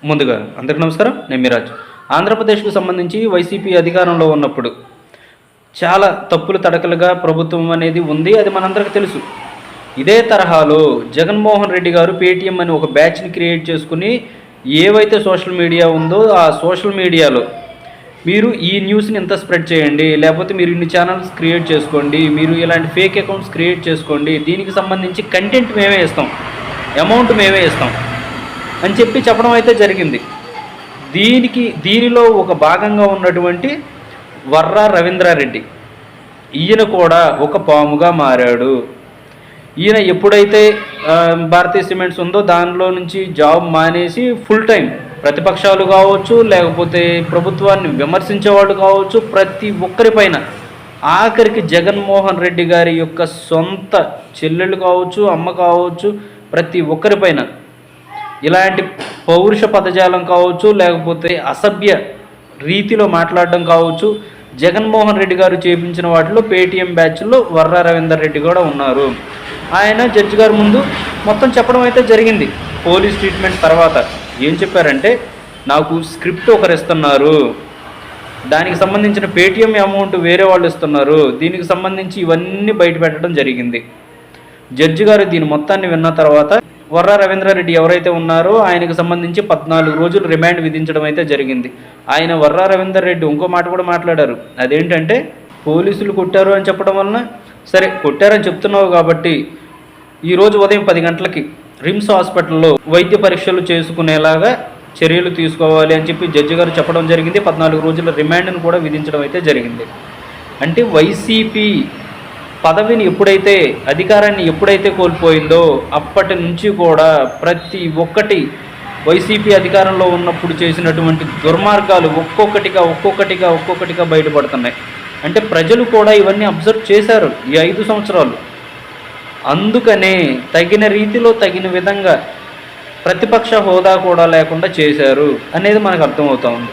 ముందుగా అందరికీ నమస్కారం. నేను మిరాజ్. ఆంధ్రప్రదేశ్కు సంబంధించి వైసీపీ అధికారంలో ఉన్నప్పుడు చాలా తప్పులు తడకలుగా ప్రభుత్వం అనేది ఉంది. అది మనందరికీ తెలుసు. ఇదే తరహాలో జగన్మోహన్ రెడ్డి గారు పేటీఎం అని ఒక బ్యాచ్ని క్రియేట్ చేసుకుని ఏవైతే సోషల్ మీడియా ఉందో ఆ సోషల్ మీడియాలో మీరు ఈ న్యూస్ని ఇంత స్ప్రెడ్ చేయండి, లేకపోతే మీరు ఇన్ని ఛానల్స్ క్రియేట్ చేసుకోండి, మీరు ఇలాంటి ఫేక్ అకౌంట్స్ క్రియేట్ చేసుకోండి, దీనికి సంబంధించి కంటెంట్ మేమే ఇస్తాం, అమౌంట్ మేమే ఇస్తాం అని చెప్పడం అయితే జరిగింది. దీనిలో ఒక భాగంగా ఉన్నటువంటి వర్రా రవీంద్రారెడ్డి ఈయన కూడా ఒక పాముగా మారాడు. ఈయన ఎప్పుడైతే భారతీయ సిమెంట్స్ ఉందో దానిలో నుంచి జాబ్ మానేసి ఫుల్ టైం ప్రతిపక్షాలు కావచ్చు, లేకపోతే ప్రభుత్వాన్ని విమర్శించేవాళ్ళు కావచ్చు, ప్రతి ఒక్కరిపైన ఆఖరికి జగన్మోహన్ రెడ్డి గారి యొక్క సొంత చెల్లెళ్ళు కావచ్చు, అమ్మ కావచ్చు, ప్రతి ఒక్కరిపైన ఇలాంటి పౌరుష పదజాలం కావచ్చు, లేకపోతే అసభ్య రీతిలో మాట్లాడడం కావచ్చు, జగన్మోహన్ రెడ్డి గారు చేపించిన వాటిలో పేటీఎం బ్యాచ్లో వర్రా రవీందర్ రెడ్డి కూడా ఉన్నారు. ఆయన జడ్జి గారి ముందు మొత్తం చెప్పడం అయితే జరిగింది. పోలీస్ ట్రీట్మెంట్ తర్వాత ఏం చెప్పారంటే, నాకు స్క్రిప్ట్ ఒకరు ఇస్తున్నారు, దానికి సంబంధించిన పేటీఎం అమౌంట్ వేరే వాళ్ళు ఇస్తున్నారు, దీనికి సంబంధించి ఇవన్నీ బయట పెట్టడం జరిగింది. జడ్జి గారు దీని మొత్తాన్ని విన్న తర్వాత వర్రా రవీంద్రారెడ్డి ఎవరైతే ఉన్నారో ఆయనకు సంబంధించి 14 రోజులు రిమాండ్ విధించడం అయితే జరిగింది. ఆయన వర్రా రవీందర్ రెడ్డి ఇంకో మాట కూడా మాట్లాడారు. అదేంటంటే, పోలీసులు కొట్టారు అని చెప్పడం వలన, సరే కొట్టారని చెప్తున్నావు కాబట్టి ఈరోజు ఉదయం 10 గంటలకి రిమ్స్ హాస్పిటల్లో వైద్య పరీక్షలు చేసుకునేలాగా చర్యలు తీసుకోవాలి అని చెప్పి జడ్జి గారు చెప్పడం జరిగింది. 14 రోజుల రిమాండ్ను కూడా విధించడం అయితే జరిగింది. అంటే వైసీపీ పదవిని ఎప్పుడైతే, అధికారాన్ని ఎప్పుడైతే కోల్పోయిందో అప్పటి నుంచి కూడా ప్రతి ఒక్కటి వైసీపీ అధికారంలో ఉన్నప్పుడు చేసినటువంటి దుర్మార్గాలు ఒక్కొక్కటిగా బయటపడుతున్నాయి. అంటే ప్రజలు కూడా ఇవన్నీ అబ్జర్వ్ చేశారు ఈ 5 సంవత్సరాలు. అందుకనే తగిన రీతిలో తగిన విధంగా ప్రతిపక్ష హోదా కూడా లేకుండా చేశారు అనేది మనకు అర్థమవుతా ఉంది.